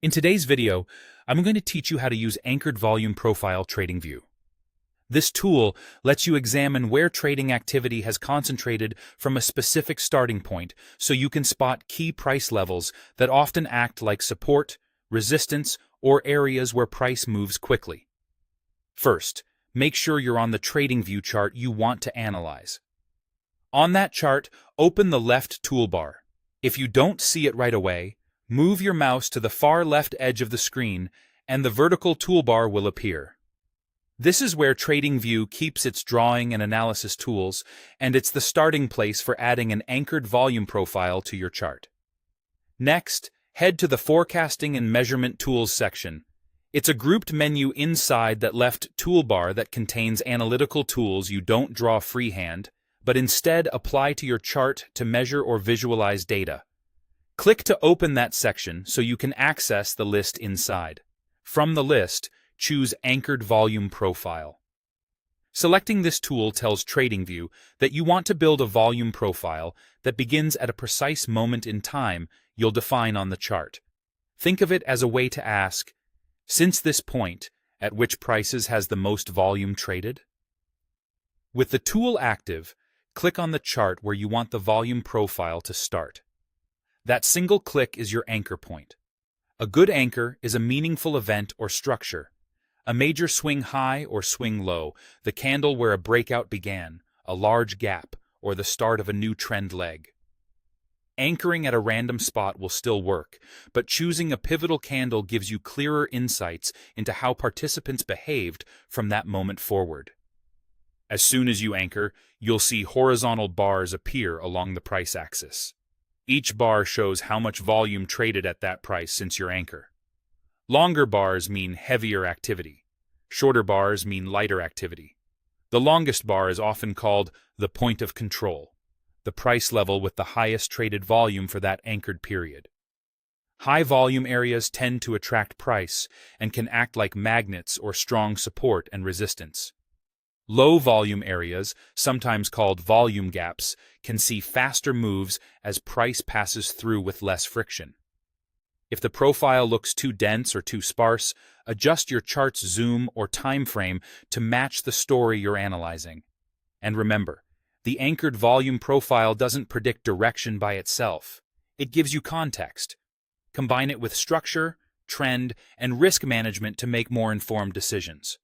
In today's video, I'm going to teach you how to use Anchored Volume Profile TradingView. This tool lets you examine where trading activity has concentrated from a specific starting point so you can spot key price levels that often act like support, resistance, or areas where price moves quickly. First, make sure you're on the TradingView chart you want to analyze. On that chart, open the left toolbar. If you don't see it right away, move your mouse to the far left edge of the screen and the vertical toolbar will appear. This is where TradingView keeps its drawing and analysis tools, and it's the starting place for adding an anchored volume profile to your chart. Next, head to the Forecasting and Measurement Tools section. It's a grouped menu inside that left toolbar that contains analytical tools you don't draw freehand, but instead apply to your chart to measure or visualize data. Click to open that section so you can access the list inside. From the list, choose Anchored Volume Profile. Selecting this tool tells TradingView that you want to build a volume profile that begins at a precise moment in time you'll define on the chart. Think of it as a way to ask, since this point, at which prices has the most volume traded? With the tool active, click on the chart where you want the volume profile to start. That single click is your anchor point. A good anchor is a meaningful event or structure. A major swing high or swing low, the candle where a breakout began, a large gap, or the start of a new trend leg. Anchoring at a random spot will still work, but choosing a pivotal candle gives you clearer insights into how participants behaved from that moment forward. As soon as you anchor, you'll see horizontal bars appear along the price axis. Each bar shows how much volume traded at that price since your anchor. Longer bars mean heavier activity. Shorter bars mean lighter activity. The longest bar is often called the point of control, the price level with the highest traded volume for that anchored period. High volume areas tend to attract price and can act like magnets or strong support and resistance. Low volume areas, sometimes called volume gaps, can see faster moves as price passes through with less friction. If the profile looks too dense or too sparse, adjust your chart's zoom or time frame to match the story you're analyzing. And remember, the anchored volume profile doesn't predict direction by itself. It gives you context. Combine it with structure, trend, and risk management to make more informed decisions.